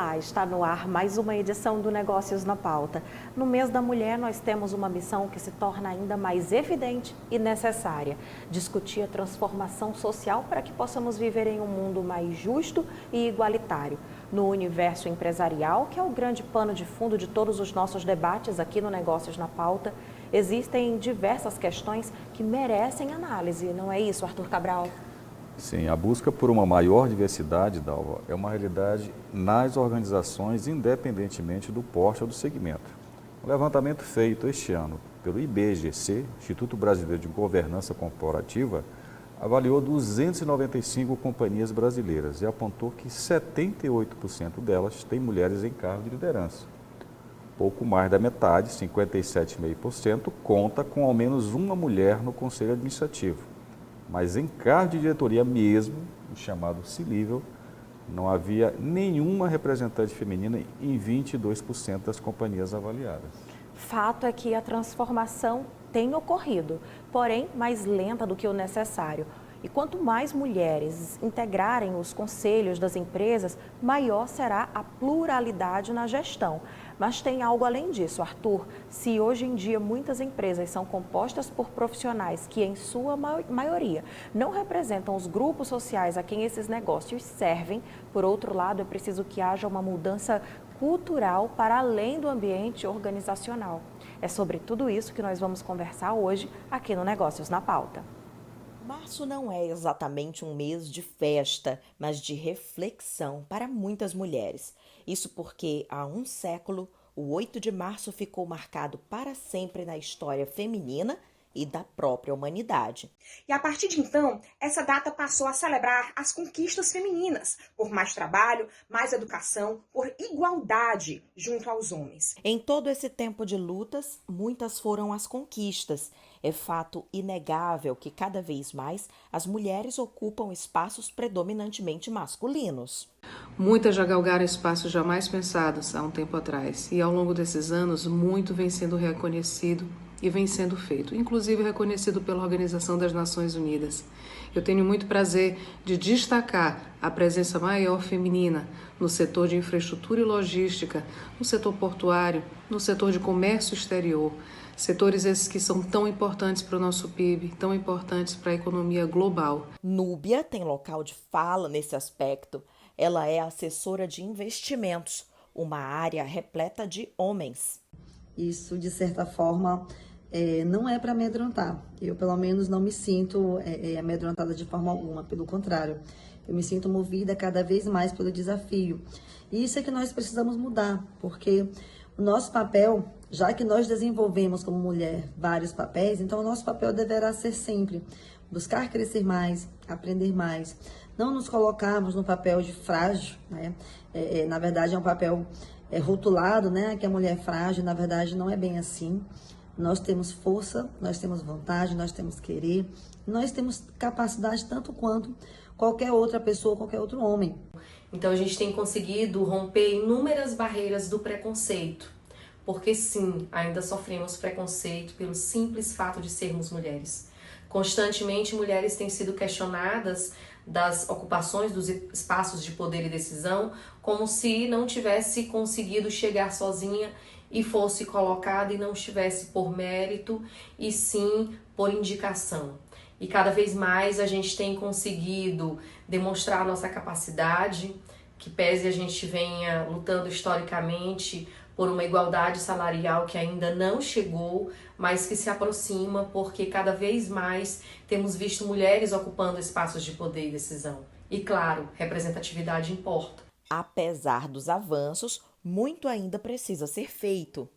Olá, está no ar mais uma edição do Negócios na Pauta. No mês da mulher, nós temos uma missão que se torna ainda mais evidente e necessária: discutir a transformação social para que possamos viver em um mundo mais justo e igualitário. No universo empresarial, que é o grande pano de fundo de todos os nossos debates aqui no Negócios na Pauta, existem diversas questões que merecem análise, não é isso, Arthur Cabral? Sim, a busca por uma maior diversidade, Dalva, é uma realidade nas organizações, independentemente do porte ou do segmento. O levantamento feito este ano pelo IBGC, Instituto Brasileiro de Governança Corporativa, avaliou 295 companhias brasileiras e apontou que 78% delas têm mulheres em cargo de liderança. Pouco mais da metade, 57,5%, conta com ao menos uma mulher no conselho administrativo. Mas em cargo de diretoria mesmo, o chamado C-Level, não havia nenhuma representante feminina em 22% das companhias avaliadas. Fato é que a transformação tem ocorrido, porém mais lenta do que o necessário. E quanto mais mulheres integrarem os conselhos das empresas, maior será a pluralidade na gestão. Mas tem algo além disso, Arthur. Se hoje em dia muitas empresas são compostas por profissionais que, em sua maioria, não representam os grupos sociais a quem esses negócios servem, por outro lado, é preciso que haja uma mudança cultural para além do ambiente organizacional. É sobre tudo isso que nós vamos conversar hoje aqui no Negócios na Pauta. Março não é exatamente um mês de festa, mas de reflexão para muitas mulheres. Isso porque, há um século, o 8 de março ficou marcado para sempre na história feminina e da própria humanidade. E a partir de então, essa data passou a celebrar as conquistas femininas, por mais trabalho, mais educação, por igualdade junto aos homens. Em todo esse tempo de lutas, muitas foram as conquistas. É fato inegável que cada vez mais as mulheres ocupam espaços predominantemente masculinos. Muitas já galgaram espaços jamais pensados há um tempo atrás, e ao longo desses anos muito vem sendo reconhecido e vem sendo feito, inclusive reconhecido pela Organização das Nações Unidas. Eu tenho muito prazer de destacar a presença maior feminina no setor de infraestrutura e logística, no setor portuário, no setor de comércio exterior, setores esses que são tão importantes para o nosso PIB, tão importantes para a economia global. Núbia tem local de fala nesse aspecto. Ela é assessora de investimentos, uma área repleta de homens. Isso, de certa forma, não é para amedrontar. Eu, pelo menos, não me sinto amedrontada de forma alguma. Pelo contrário, eu me sinto movida cada vez mais pelo desafio. E isso é que nós precisamos mudar, porque o nosso papel, já que nós desenvolvemos como mulher vários papéis, então o nosso papel deverá ser sempre buscar crescer mais, aprender mais, não nos colocarmos no papel de frágil, né? Na verdade, é um papel rotulado, né? Que a mulher é frágil, na verdade, não é bem assim. Nós temos força, nós temos vontade, nós temos querer, nós temos capacidade tanto quanto qualquer outra pessoa, qualquer outro homem. Então a gente tem conseguido romper inúmeras barreiras do preconceito, porque sim, ainda sofremos preconceito pelo simples fato de sermos mulheres. Constantemente mulheres têm sido questionadas das ocupações dos espaços de poder e decisão como se não tivesse conseguido chegar sozinha e fosse colocada e não estivesse por mérito e sim por indicação. E cada vez mais a gente tem conseguido demonstrar a nossa capacidade, que pese a gente venha lutando historicamente por uma igualdade salarial que ainda não chegou, mas que se aproxima porque cada vez mais temos visto mulheres ocupando espaços de poder e decisão. E claro, representatividade importa. Apesar dos avanços, muito ainda precisa ser feito.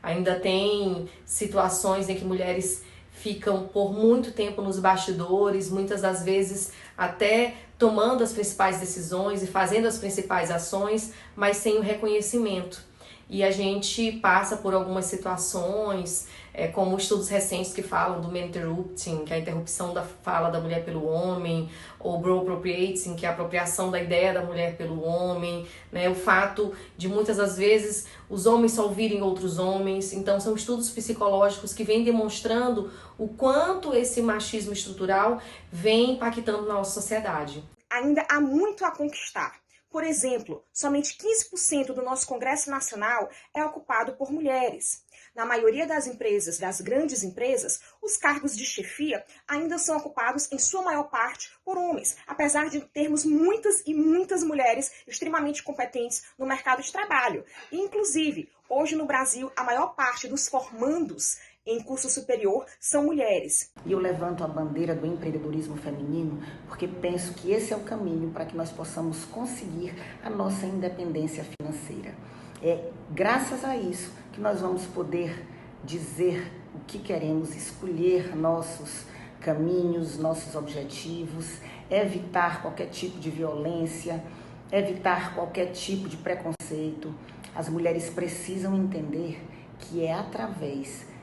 Ainda tem situações em que mulheres ficam por muito tempo nos bastidores, muitas das vezes até tomando as principais decisões e fazendo as principais ações, mas sem o reconhecimento. E a gente passa por algumas situações, como estudos recentes que falam do interrupting, que é a interrupção da fala da mulher pelo homem, ou bro-appropriating, que é a apropriação da ideia da mulher pelo homem, né? O fato de muitas das vezes os homens só ouvirem outros homens. Então são estudos psicológicos que vêm demonstrando o quanto esse machismo estrutural vem impactando na nossa sociedade. Ainda há muito a conquistar. Por exemplo, somente 15% do nosso Congresso Nacional é ocupado por mulheres. Na maioria das empresas, das grandes empresas, os cargos de chefia ainda são ocupados, em sua maior parte, por homens, apesar de termos muitas e muitas mulheres extremamente competentes no mercado de trabalho. Inclusive, hoje no Brasil, a maior parte dos formandos em curso superior são mulheres. E eu levanto a bandeira do empreendedorismo feminino porque penso que esse é o caminho para que nós possamos conseguir a nossa independência financeira. É graças a isso que nós vamos poder dizer o que queremos, escolher nossos caminhos, nossos objetivos, evitar qualquer tipo de violência, evitar qualquer tipo de preconceito. As mulheres precisam entender que é através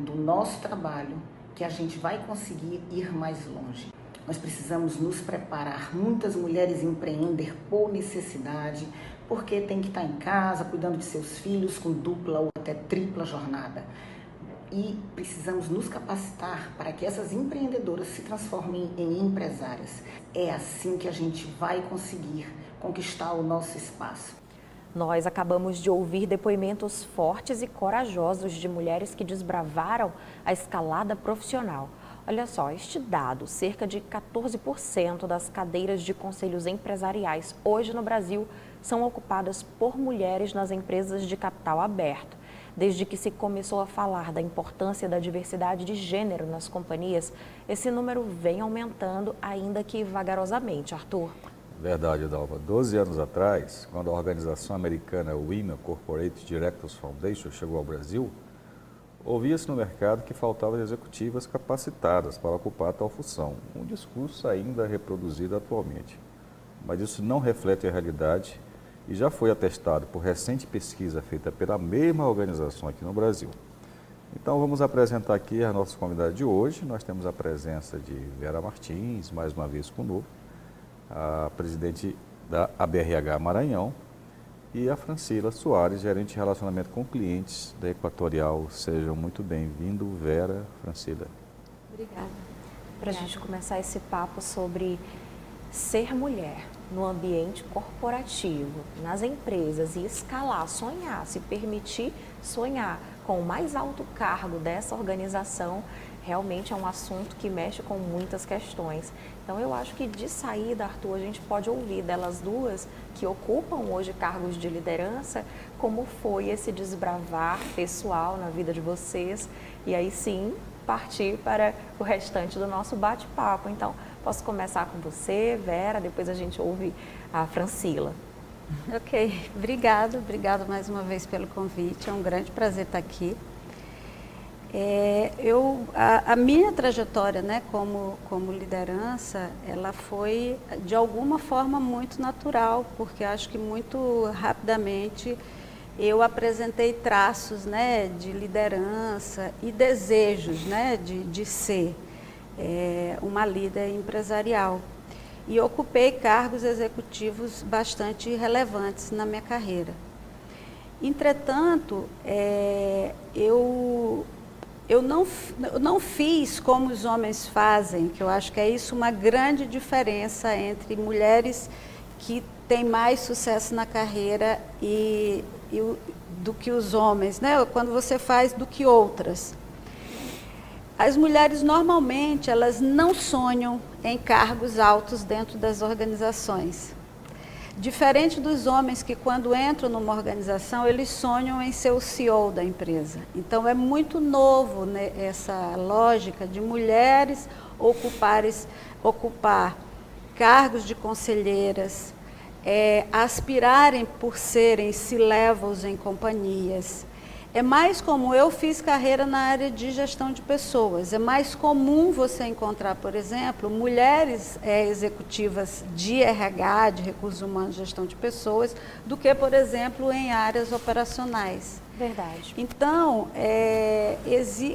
do nosso trabalho que a gente vai conseguir ir mais longe. Nós precisamos nos preparar. Muitas mulheres empreendem por necessidade, porque tem que estar em casa, cuidando de seus filhos, com dupla ou até tripla jornada. E precisamos nos capacitar para que essas empreendedoras se transformem em empresárias. É assim que a gente vai conseguir conquistar o nosso espaço. Nós acabamos de ouvir depoimentos fortes e corajosos de mulheres que desbravaram a escalada profissional. Olha só, este dado, cerca de 14% das cadeiras de conselhos empresariais hoje no Brasil são ocupadas por mulheres nas empresas de capital aberto. Desde que se começou a falar da importância da diversidade de gênero nas companhias, esse número vem aumentando, ainda que vagarosamente, Arthur. Verdade, Dalva. 12 anos atrás, quando a organização americana Women Corporate Directors Foundation chegou ao Brasil, ouvia-se no mercado que faltavam executivas capacitadas para ocupar tal função, um discurso ainda reproduzido atualmente. Mas isso não reflete a realidade e já foi atestado por recente pesquisa feita pela mesma organização aqui no Brasil. Então vamos apresentar aqui a nossa convidada de hoje. Nós temos a presença de Vera Martins, mais uma vez conosco, a presidente da ABRH Maranhão, e a Francila Soares, gerente de relacionamento com clientes da Equatorial. Sejam muito bem-vindos, Vera, Francila. Obrigada. Para a gente começar esse papo sobre ser mulher no ambiente corporativo, nas empresas e escalar, sonhar, se permitir sonhar com o mais alto cargo dessa organização, realmente é um assunto que mexe com muitas questões. Então, eu acho que de saída, Arthur, a gente pode ouvir delas duas que ocupam hoje cargos de liderança, como foi esse desbravar pessoal na vida de vocês, e aí sim partir para o restante do nosso bate-papo. Então, posso começar com você, Vera, depois a gente ouve a Francila. Ok, obrigado mais uma vez pelo convite, é um grande prazer estar aqui. A minha trajetória, né, como liderança, ela foi de alguma forma muito natural, porque acho que muito rapidamente eu apresentei traços, né, de liderança e desejos, né, de ser uma líder empresarial. E ocupei cargos executivos bastante relevantes na minha carreira. Entretanto, eu não fiz como os homens fazem, que eu acho que é isso uma grande diferença entre mulheres que têm mais sucesso na carreira do que os homens, né? Quando você faz do que outras. As mulheres normalmente elas não sonham em cargos altos dentro das organizações. Diferente dos homens que quando entram numa organização, eles sonham em ser o CEO da empresa. Então é muito novo, né, essa lógica de mulheres ocupar cargos de conselheiras, aspirarem por serem C-levels em companhias. É mais comum, eu fiz carreira na área de gestão de pessoas, é mais comum você encontrar, por exemplo, mulheres executivas de RH, de recursos humanos, gestão de pessoas, do que, por exemplo, em áreas operacionais. Verdade. Então,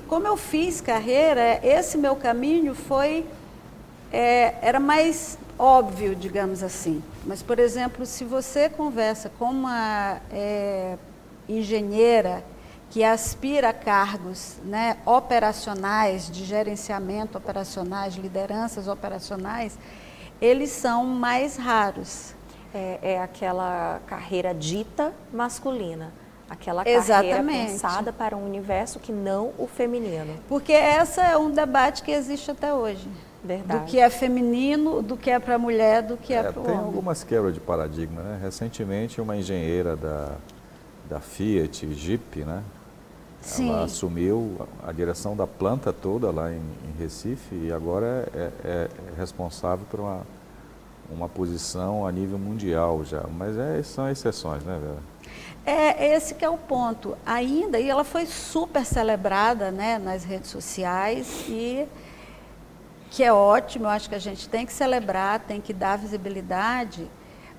como eu fiz carreira, esse meu caminho era mais óbvio, digamos assim. Mas, por exemplo, se você conversa com uma engenheira que aspira a cargos, né, operacionais, de gerenciamento operacionais, de lideranças operacionais, eles são mais raros. É aquela carreira dita masculina. Aquela Exatamente. carreira pensada para um universo que não o feminino. Porque esse é um debate que existe até hoje. Verdade. Do que é feminino, do que é para a mulher, do que é para o homem. Tem algumas quebras de paradigma, né? Recentemente, uma engenheira da Fiat, Jeep, né? Sim. Ela assumiu a direção da planta toda lá em Recife e agora é responsável por uma posição a nível mundial já. Mas são exceções, né, Vera? Esse que é o ponto. Ainda, e ela foi super celebrada, né, nas redes sociais, e que é ótimo, eu acho que a gente tem que celebrar, tem que dar visibilidade,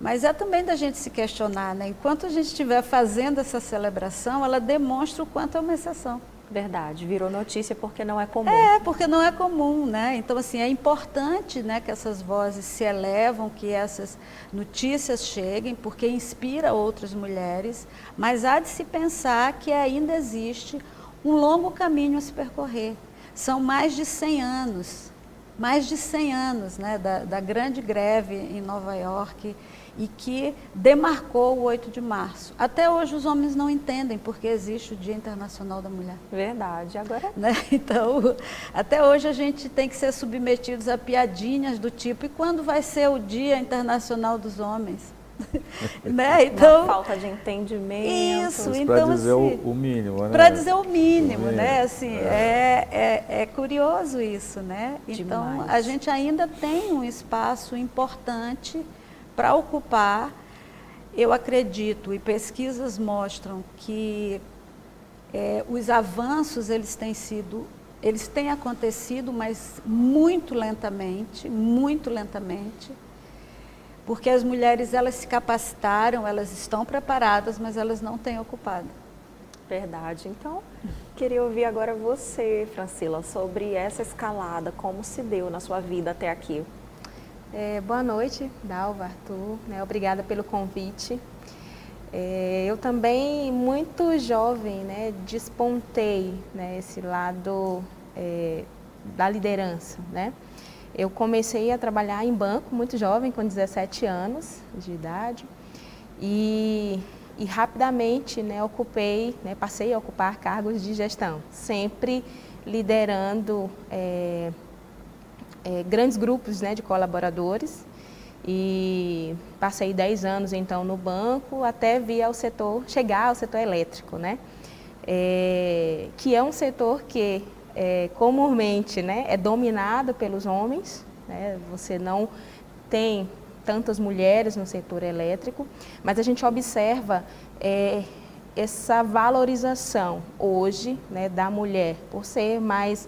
mas é também da gente se questionar, né? Enquanto a gente estiver fazendo essa celebração, ela demonstra o quanto é uma exceção. Verdade, virou notícia porque não é comum. Porque não é comum, né? Então, assim, é importante, né, que essas vozes se elevam, que essas notícias cheguem, porque inspira outras mulheres, mas há de se pensar que ainda existe um longo caminho a se percorrer. São mais de 100 anos, né, da grande greve em Nova York, e que demarcou o 8 de março. Até hoje os homens não entendem porque existe o Dia Internacional da Mulher. Verdade, agora... Né? Então, até hoje a gente tem que ser submetidos a piadinhas do tipo, e quando vai ser o Dia Internacional dos Homens? Né? Então, uma falta de entendimento. Isso, para então, dizer assim, o mínimo, né? Para dizer o mínimo, né? Assim, é curioso isso, né? Então, Demais. a gente ainda tem um espaço importante para ocupar. Eu acredito, e pesquisas mostram que os avanços eles têm acontecido, mas muito lentamente, porque as mulheres elas se capacitaram, elas estão preparadas, mas elas não têm ocupado. Verdade. Então, queria ouvir agora você, Francila, sobre essa escalada, como se deu na sua vida até aqui. Boa noite, Dalva, Arthur, né? Obrigada pelo convite. Eu também, muito jovem, né, despontei, né, esse lado da liderança, né? Eu comecei a trabalhar em banco muito jovem, com 17 anos de idade, e rapidamente, né, passei a ocupar cargos de gestão, sempre liderando grandes grupos, né, de colaboradores, e passei 10 anos então no banco até chegar ao setor elétrico, né, que é um setor que comumente, né, é dominado pelos homens, né, você não tem tantas mulheres no setor elétrico, mas a gente observa essa valorização hoje, né, da mulher por ser mais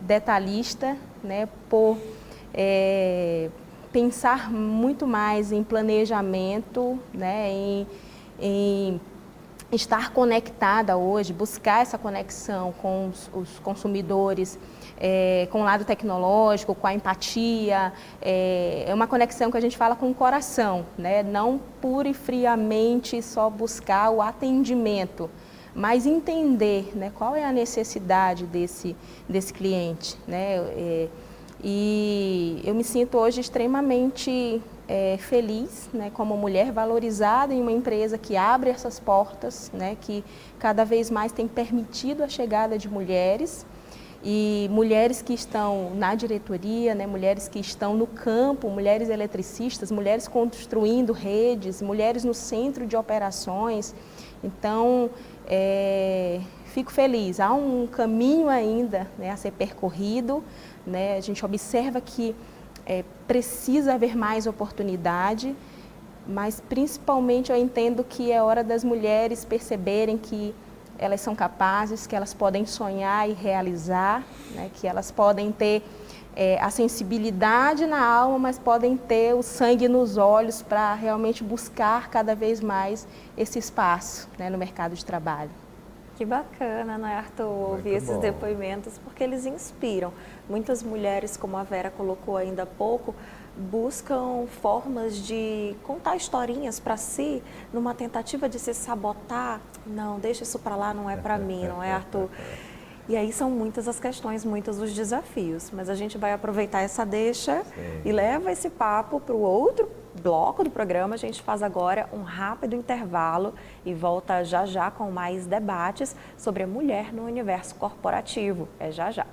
detalhista, né, por pensar muito mais em planejamento, né, em estar conectada hoje, buscar essa conexão com os consumidores, com o lado tecnológico, com a empatia, é uma conexão que a gente fala com o coração, né, não pura e friamente só buscar o atendimento, mas entender, né, qual é a necessidade desse cliente, né, e eu me sinto hoje extremamente feliz, né, como mulher valorizada em uma empresa que abre essas portas, né, que cada vez mais tem permitido a chegada de mulheres, e mulheres que estão na diretoria, né, mulheres que estão no campo, mulheres eletricistas, mulheres construindo redes, mulheres no centro de operações. Então, fico feliz. Há um caminho ainda, né, a ser percorrido, né? A gente observa que precisa haver mais oportunidade, mas principalmente eu entendo que é hora das mulheres perceberem que elas são capazes, que elas podem sonhar e realizar, né? Que elas podem ter a sensibilidade na alma, mas podem ter o sangue nos olhos para realmente buscar cada vez mais esse espaço, né, no mercado de trabalho. Que bacana, né, Arthur, ouvir esses depoimentos, porque eles inspiram. Muitas mulheres, como a Vera colocou ainda há pouco, buscam formas de contar historinhas para si, numa tentativa de se sabotar. Não, deixa isso para lá, não é para mim, não é, Arthur? E aí são muitas as questões, muitos os desafios, mas a gente vai aproveitar essa deixa e leva esse papo para o outro bloco do programa, a gente faz agora um rápido intervalo e volta já já com mais debates sobre a mulher no universo corporativo. É já já.